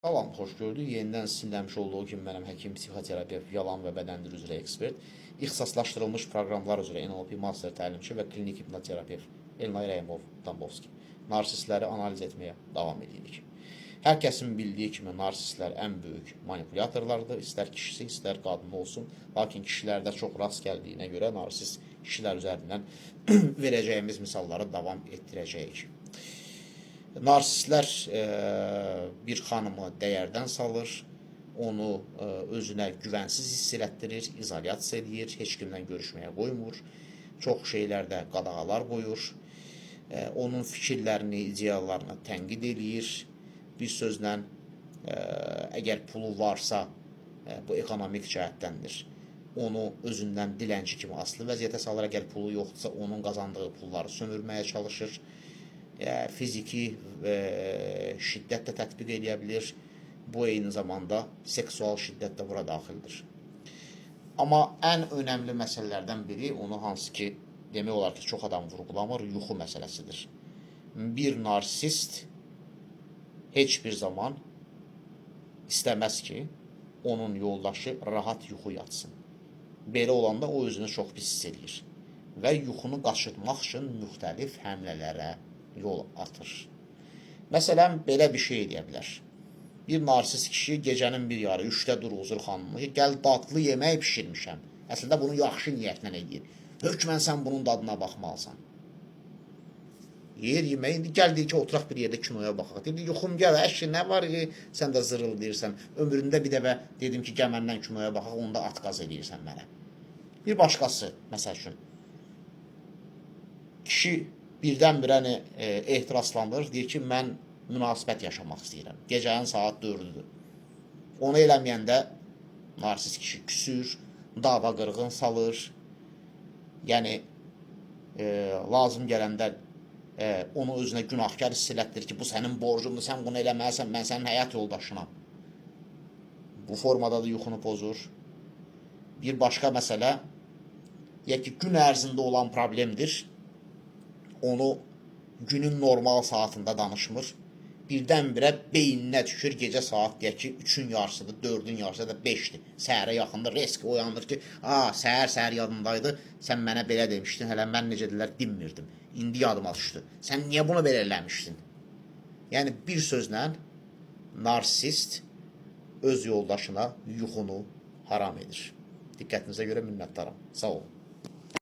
Salam, xoş gördük. Yenidən sizinləmiş olduğu kimi mənim həkim, psixoterapevt, yalan və bədəndir üzrə ekspert, ixtisaslaşdırılmış proqramlar üzrə NLP master təlimçi və klinik hipnoterapevt Elnay Rəhimov Tambovski. Narsistləri analiz etməyə davam edirik. Hər kəsin bildiyi kimi narsistlər ən böyük manipulyatorlardır. İstər kişisi, istər qadın olsun. Lakin kişilərdə çox rast gəldiyinə görə narsist kişilər üzərindən verəcəyimiz misalları davam etdirəcəyik. Narsistlər bir xanımı dəyərdən salır, onu özünə güvənsiz hiss elətdirir, izolyasiya edir, heç kimlə görüşməyə qoymur, çox şeylərdə qadağalar qoyur, onun fikirlərini, ideallarını tənqid eləyir. Bir sözlə, əgər pulu varsa, bu ekonomik cəhətdəndir, onu özündən dilənci kimi asılı vəziyyətə salır, əgər pulu yoxdursa, onun qazandığı pulları sömürməyə çalışır. Fiziki şiddət də tətbiq edə bilir. Bu eyni zamanda seksual şiddət də bura daxildir. Amma ən önəmli məsələlərdən biri, onu hansı ki, demək olar ki, çox adam vurğulamır, yuxu məsələsidir. Bir narsist heç bir zaman istəməz ki, onun yoldaşı rahat yuxu yatsın. Belə olanda o özünü çox pis hiss edir və yuxunu qaçırtmaq üçün müxtəlif həmlələrə yol atır. Məsələn, belə bir şey edə bilər. Bir narsist kişi gecənin bir yarı 3-də durğuzur xanımı ki, gəl dadlı yemək pişirmişəm. Əslində bunu yaxşı niyyətlə edir. Hökmən sən bunun dadına baxmalısan. Yer yemək, indi gəl deyir ki, oturaq bir yerdə kinoya baxaq. Deyir, yuxum gəl, əşki, nə var ki, sən də zırıl deyirsən. Ömründə bir dəfə dedim ki, gəl məndən kinoya baxaq, onda at qaz edirsən mənə. Bir başqası, məsəl üçün, kişi birdən-birə ehtiraslanır, deyir ki, mən münasibət yaşamaq istəyirəm. Gecənin saat 4-dür. Onu eləməyəndə narsist kişi küsür, dava qırğın salır. Yəni, lazım gələndə onu özünə günahkar hiss elətdirir ki, bu sənin borcundur, sən bunu eləməlisən, mən sənin həyat yoldaşınam. Bu formada da yuxunu pozur. Bir başqa məsələ, deyək ki, gün ərzində olan problemdir. Onu günün normal saatında danışmır. Birdən-birə beyninə düşür, gecə saat deyək ki, 3-ün yarısıdır, 4-ün yarısıdır, 5-dir. Səhərə yaxındır, risk oyanır ki, səhər yadındaydı, sən mənə belə demişdin, hələ mən necə deyirlər, dinmirdim. İndi yadıma düşdü. Sən niyə bunu belə eləmişdin? Yəni, bir sözlə, narsist öz yoldaşına yuxunu haram edir. Diqqətinizə görə minnətdaram. Sağ olun.